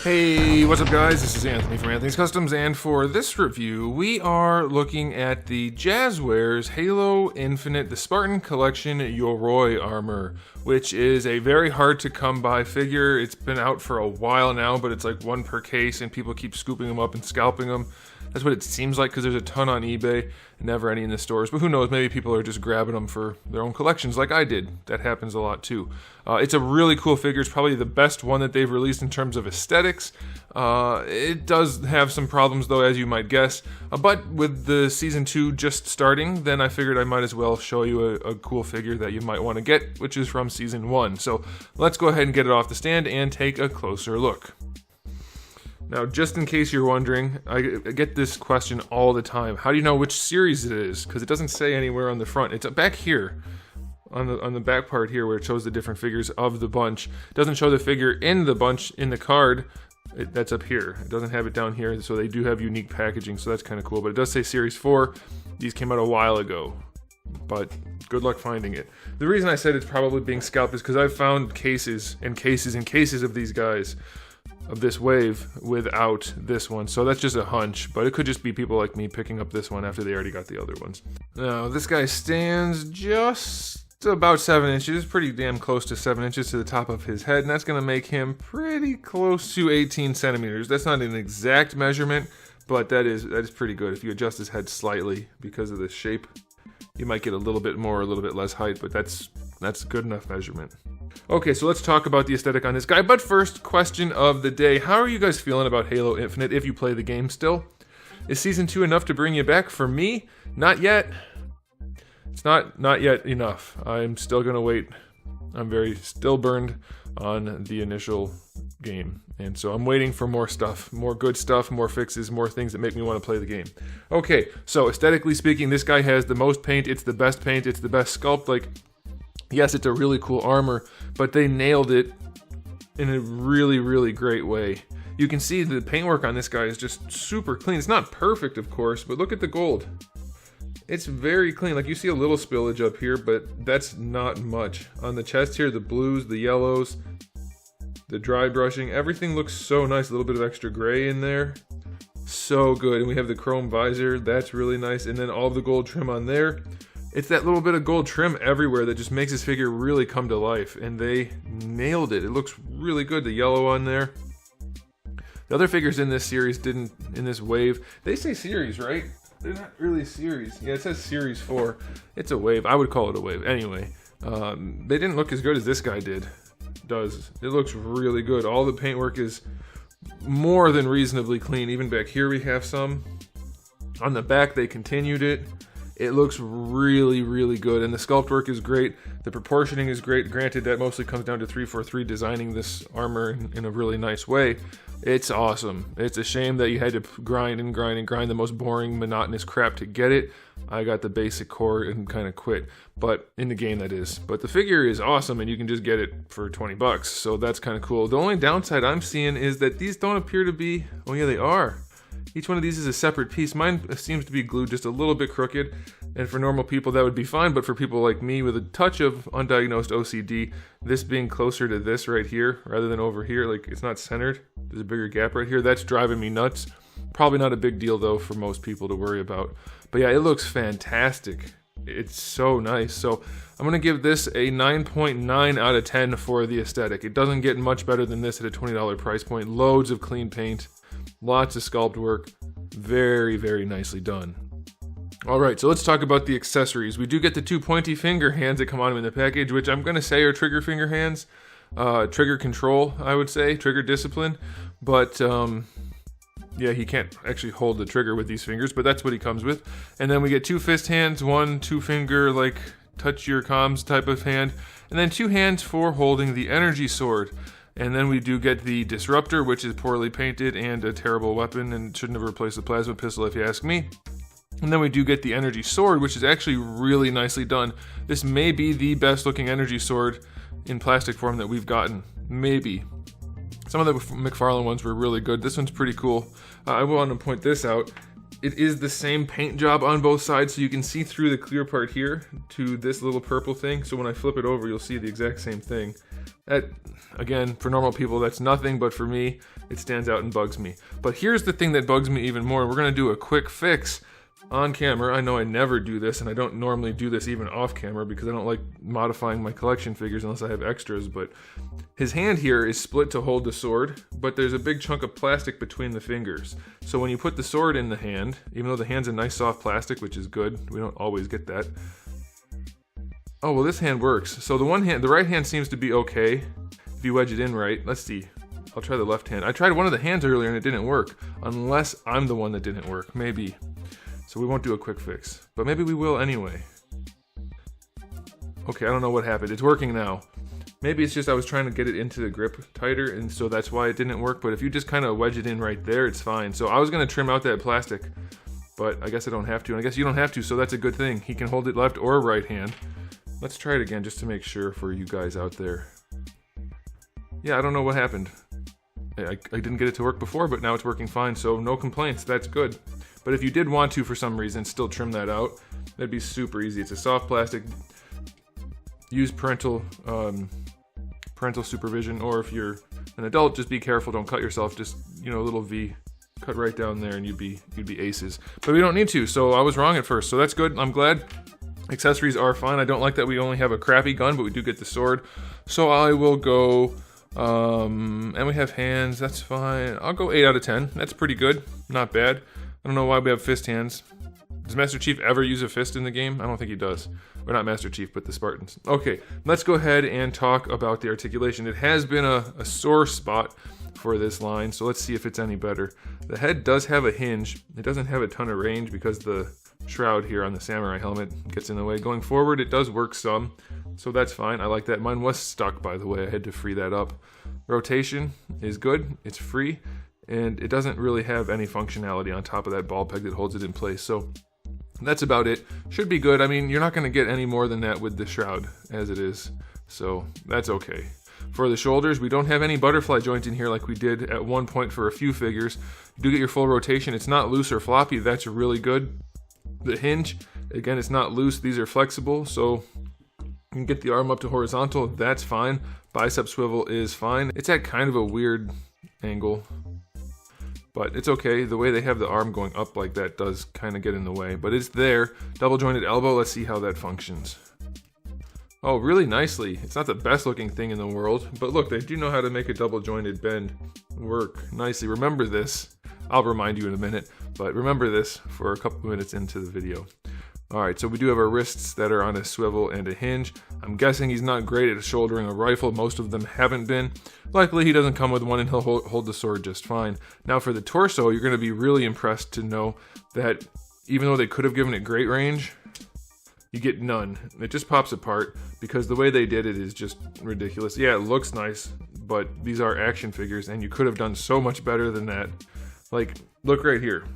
Hey, what's up guys? This is Anthony from Anthony's Customs, and for this review, we are looking at the Jazwares Halo Infinite, the Spartan Collection YOROI armor, which is a very hard to come by figure. It's been out for a while now, but it's like one per case, and people keep scooping them up and scalping them. That's what it seems like, because there's a ton on eBay, never any in the stores. But who knows, maybe people are just grabbing them for their own collections like I did. That happens a lot too. It's a really cool figure. It's probably the best one that they've released in terms of aesthetics. It does have some problems though, as you might guess. But with the Season 2 just starting, then I figured I might as well show you a cool figure that you might want to get, which is from Season 1. So let's go ahead and get it off the stand and take a closer look. Now, just in case you're wondering, I get this question all the time. How do you know which series it is? Because it doesn't say anywhere on the front. It's back here, on the back part here, where it shows the different figures of the bunch. It doesn't show the figure in the bunch in the card. That's up here. It doesn't have it down here, so they do have unique packaging, so that's kind of cool. But it does say Series 4. These came out a while ago, but good luck finding it. The reason I said it's probably being scalped is because I've found cases and cases and cases of these guys, of this wave, without this one. So that's just a hunch, but it could just be people like me picking up this one after they already got the other ones. Now, this guy stands just about 7 inches, pretty damn close to 7 inches to the top of his head, and that's going to make him pretty close to 18 centimeters. That's not an exact measurement, but that is pretty good. If you adjust his head slightly because of the shape, you might get a little bit more, a little bit less height, but that's a good enough measurement. Okay, so let's talk about the aesthetic on this guy, but first, question of the day. How are you guys feeling about Halo Infinite if you play the game still? Is Season 2 enough to bring you back? For me, not yet. It's not yet enough. I'm still gonna wait. I'm still burned on the initial game, and so I'm waiting for more stuff, more good stuff, more fixes, more things that make me want to play the game. Okay, so aesthetically speaking, this guy has the most paint, it's the best paint, it's the best sculpt. Like, yes, it's a really cool armor, but they nailed it in a really, really great way. You can see the paintwork on this guy is just super clean. It's not perfect, of course, but look at the gold. It's very clean. Like, you see a little spillage up here, but that's not much. On the chest here, the blues, the yellows, the dry brushing, everything looks so nice. A little bit of extra gray in there. So good. And we have the chrome visor. That's really nice. And then all the gold trim on there. It's that little bit of gold trim everywhere that just makes this figure really come to life. And they nailed it. It looks really good. The yellow on there. The other figures in this series didn't, in this wave. They say series, right? They're not really a series. Yeah, it says Series 4. It's a wave. I would call it a wave. Anyway, they didn't look as good as this guy does. It looks really good. All the paintwork is more than reasonably clean. Even back here we have some. On the back they continued it. It looks really, really good, and the sculpt work is great. The proportioning is great. Granted, that mostly comes down to 343 designing this armor in a really nice way. It's awesome. It's a shame that you had to grind and grind and grind the most boring, monotonous crap to get it. I got the basic core and kind of quit, but in the game that is. But the figure is awesome, and you can just get it for 20 bucks, so that's kind of cool. The only downside I'm seeing is that these don't appear to be, oh yeah, they are. Each one of these is a separate piece. Mine seems to be glued just a little bit crooked, and for normal people that would be fine, but for people like me with a touch of undiagnosed OCD, this being closer to this right here rather than over here, like it's not centered, there's a bigger gap right here, that's driving me nuts. Probably not a big deal though for most people to worry about. But yeah, it looks fantastic. It's so nice. So I'm going to give this a 9.9 out of 10 for the aesthetic. It doesn't get much better than this at a $20 price point. Loads of clean paint. Lots of sculpt work. Very, very nicely done. Alright, so let's talk about the accessories. We do get the 2 pointy finger hands that come on in the package, which I'm going to say are trigger finger hands. Trigger control, I would say. Trigger discipline. But, yeah, he can't actually hold the trigger with these fingers, but that's what he comes with. And then we get 2 fist hands, 1 2-finger, like, touch your comms type of hand. And then 2 hands for holding the energy sword. And then we do get the Disruptor, which is poorly painted and a terrible weapon and shouldn't have replaced the plasma pistol if you ask me. And then we do get the Energy Sword, which is actually really nicely done. This may be the best looking Energy Sword in plastic form that we've gotten. Maybe. Some of the McFarlane ones were really good. This one's pretty cool. I want to point this out. it is the same paint job on both sides, so you can see through the clear part here to this little purple thing. So when I flip it over, you'll see the exact same thing. That, again, for normal people, that's nothing, but for me, it stands out and bugs me. But here's the thing that bugs me even more. We're gonna do a quick fix on camera. I know I never do this, and I don't normally do this even off camera because I don't like modifying my collection figures unless I have extras, but his hand here is split to hold the sword, but there's a big chunk of plastic between the fingers. So when you put the sword in the hand, even though the hand's a nice soft plastic, which is good, we don't always get that. Oh, well, this hand works. So the right hand seems to be okay if you wedge it in right. Let's see. I'll try the left hand. I tried one of the hands earlier and it didn't work, unless I'm the one that didn't work, maybe. So we won't do a quick fix, but maybe we will anyway. Okay, I don't know what happened. It's working now. Maybe it's just I was trying to get it into the grip tighter, and so that's why it didn't work. But if you just kind of wedge it in right there, it's fine. So I was going to trim out that plastic, but I guess I don't have to. And I guess you don't have to, so that's a good thing. He can hold it left or right hand. Let's try it again just to make sure for you guys out there. Yeah, I don't know what happened. I didn't get it to work before, but now it's working fine, so no complaints. That's good. But if you did want to, for some reason, still trim that out, that'd be super easy. It's a soft plastic. Use parental supervision, or if you're an adult, just be careful. Don't cut yourself. Just, you know, a little V, cut right down there, and you'd be aces. But we don't need to. So I was wrong at first. So that's good. I'm glad. Accessories are fine. I don't like that we only have a crappy gun, but we do get the sword. So I will go. And we have hands. That's fine. I'll go 8 out of 10. That's pretty good. Not bad. I don't know why we have fist hands. Does Master Chief ever use a fist in the game? I don't think he does. Or not Master Chief, but the Spartans. Okay, let's go ahead and talk about the articulation. It has been a sore spot for this line, so let's see if it's any better. The head does have a hinge. It doesn't have a ton of range because the shroud here on the samurai helmet gets in the way. Going forward, it does work some, so that's fine. I like that. Mine was stuck, by the way. I had to free that up. Rotation is good. It's free. And it doesn't really have any functionality on top of that ball peg that holds it in place. So that's about it. Should be good. I mean, you're not going to get any more than that with the shroud as it is. So that's okay. For the shoulders, we don't have any butterfly joint in here like we did at one point for a few figures. You do get your full rotation. It's not loose or floppy. That's really good. The hinge, again, it's not loose. These are flexible. So you can get the arm up to horizontal. That's fine. Bicep swivel is fine. It's at kind of a weird angle, but it's okay. The way they have the arm going up like that does kind of get in the way, but it's there. Double jointed elbow, let's see how that functions. Oh, really nicely. It's not the best looking thing in the world, but look, they do know how to make a double jointed bend work nicely. Remember this. I'll remind you in a minute, but remember this for a couple minutes into the video. Alright, so we do have our wrists that are on a swivel and a hinge. I'm guessing he's not great at shouldering a rifle. Most of them haven't been. Likely he doesn't come with one and he'll hold the sword just fine. Now for the torso, you're going to be really impressed to know that even though they could have given it great range, you get none. It just pops apart because the way they did it is just ridiculous. Yeah, it looks nice, but these are action figures and you could have done so much better than that. Like, look right here.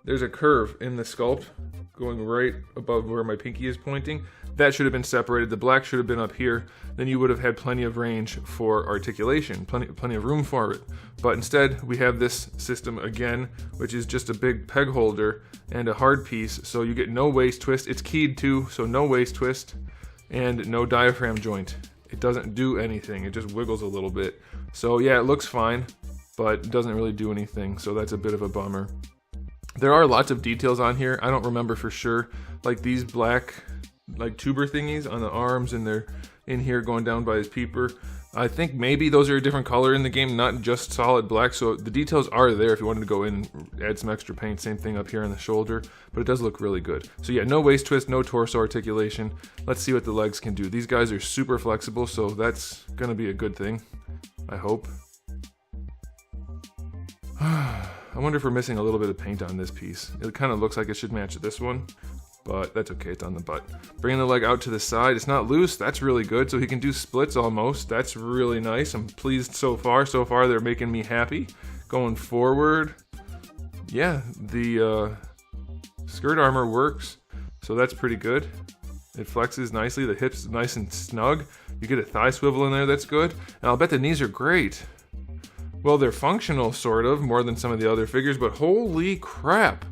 There's a curve in the sculpt going right above where my pinky is pointing. That should have been separated. The black should have been up here. Then you would have had plenty of range for articulation, plenty of room for it. But instead, we have this system again, which is just a big peg holder and a hard piece. So you get no waist twist. It's keyed too, so no waist twist and no diaphragm joint. It doesn't do anything. It just wiggles a little bit. So yeah, it looks fine, but it doesn't really do anything. So that's a bit of a bummer. There are lots of details on here. I don't remember for sure. Like these black, like tuber thingies on the arms, and they're in here going down by his peeper. I think maybe those are a different color in the game, not just solid black. So the details are there if you wanted to go in and add some extra paint. Same thing up here on the shoulder, but it does look really good. So yeah, no waist twist, no torso articulation. Let's see what the legs can do. These guys are super flexible, so that's gonna be a good thing, I hope. I wonder if we're missing a little bit of paint on this piece. It kind of looks like it should match this one, but that's okay, it's on the butt. Bringing the leg out to the side, it's not loose, that's really good. So he can do splits almost, that's really nice. I'm pleased so far. So far they're making me happy. Going forward, yeah, the skirt armor works, so that's pretty good. It flexes nicely, the hips nice and snug. You get a thigh swivel in there, that's good. And I'll bet the knees are great. Well, they're functional, sort of, more than some of the other figures, but holy crap.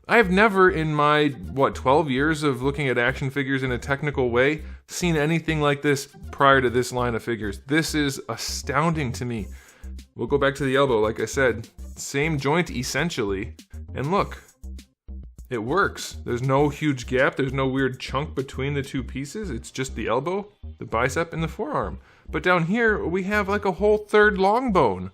I have never in my, 12 years of looking at action figures in a technical way, seen anything like this prior to this line of figures. This is astounding to me. We'll go back to the elbow, like I said. Same joint, essentially. And look, it works. There's no huge gap. There's no weird chunk between the two pieces. It's just the elbow, the bicep, and the forearm. But down here, we have like a whole third long bone.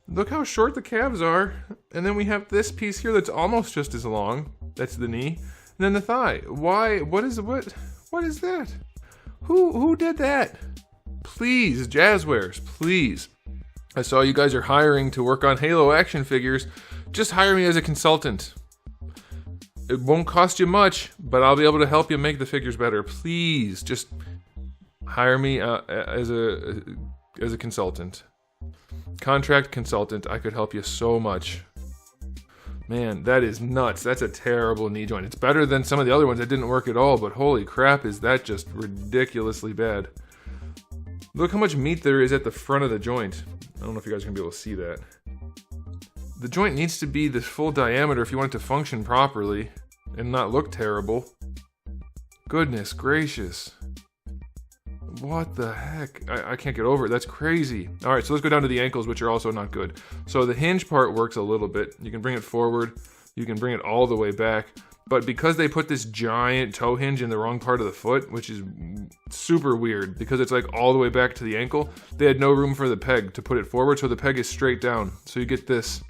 Look how short the calves are. And then we have this piece here that's almost just as long. That's the knee. And then the thigh. Why? What is that? Who did that? Please, Jazwares, please. I saw you guys are hiring to work on Halo action figures. Just hire me as a consultant. It won't cost you much, but I'll be able to help you make the figures better. Please, just hire me as a consultant. Contract consultant. I could help you so much. Man, that is nuts. That's a terrible knee joint. It's better than some of the other ones that didn't work at all, but holy crap, is that just ridiculously bad. Look how much meat there is at the front of the joint. I don't know if you guys are going to be able to see that. The joint needs to be this full diameter if you want it to function properly and not look terrible. Goodness gracious. What the heck? I can't get over it. That's crazy. Alright, so let's go down to the ankles, which are also not good. So the hinge part works a little bit. You can bring it forward. You can bring it all the way back. But because they put this giant toe hinge in the wrong part of the foot, which is super weird, because it's like all the way back to the ankle, they had no room for the peg to put it forward, so the peg is straight down. So you get this.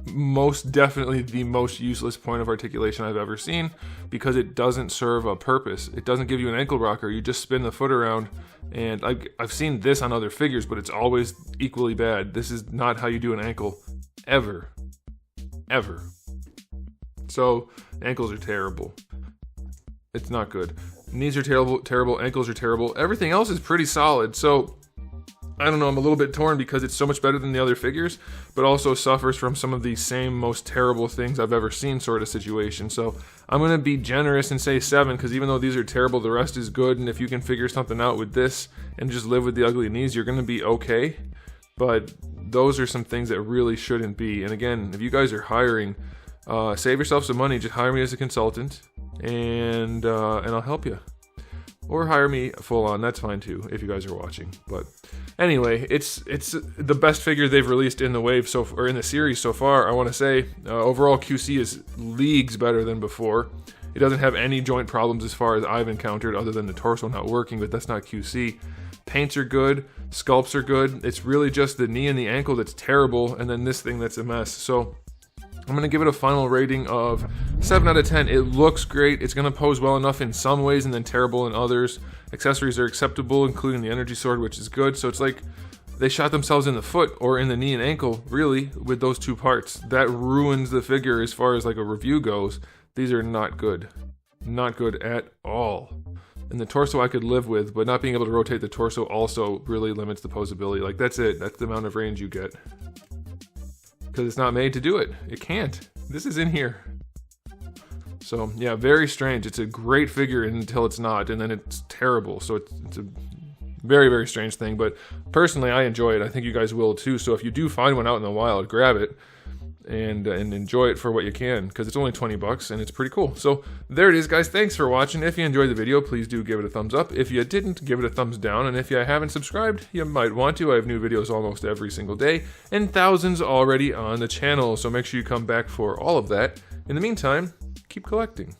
Most definitely the most useless point of articulation I've ever seen, because it doesn't serve a purpose. It doesn't give you an ankle rocker. You just spin the foot around, and I've seen this on other figures, but it's always equally bad. This is not how you do an ankle, ever. So ankles are terrible. It's not good. Knees are terrible. Ankles are terrible. Everything else is pretty solid. So I don't know, I'm a little bit torn because it's so much better than the other figures, but also suffers from some of the same most terrible things I've ever seen sort of situation. So I'm going to be generous and say 7, because even though these are terrible, the rest is good, and if you can figure something out with this and just live with the ugly knees, you're going to be okay. But those are some things that really shouldn't be. And again, if you guys are hiring, save yourself some money, just hire me as a consultant, and I'll help you. Or hire me full on, that's fine too, if you guys are watching. But anyway, it's the best figure they've released in the wave or in the series so far, I want to say. Overall QC is leagues better than before. It doesn't have any joint problems as far as I've encountered, other than the torso not working, but that's not QC. Paints are good, sculpts are good. It's really just the knee and the ankle that's terrible, and then this thing that's a mess. So I'm going to give it a final rating of 7 out of 10. It looks great. It's going to pose well enough in some ways and then terrible in others. Accessories are acceptable, including the energy sword, which is good. So it's like they shot themselves in the foot or in the knee and ankle, really, with those two parts. That ruins the figure as far as like a review goes. These are not good. Not good at all. And the torso I could live with, but not being able to rotate the torso also really limits the posability. Like, that's it. That's the amount of range you get. Because it's not made to do it. It can't. This is in here. So, yeah, very strange. It's a great figure until it's not, and then it's terrible. So it's a very, very strange thing. But personally, I enjoy it. I think you guys will too. So if you do find one out in the wild, grab it and enjoy it for what you can, because it's only 20 bucks and it's pretty cool. So there it is, guys. Thanks for watching. If you enjoyed the video, please do give it a thumbs up. If you didn't, give it a thumbs down. And if you haven't subscribed, you might want to. I have new videos almost every single day and thousands already on the channel. So make sure you come back for all of that. In the meantime, keep collecting.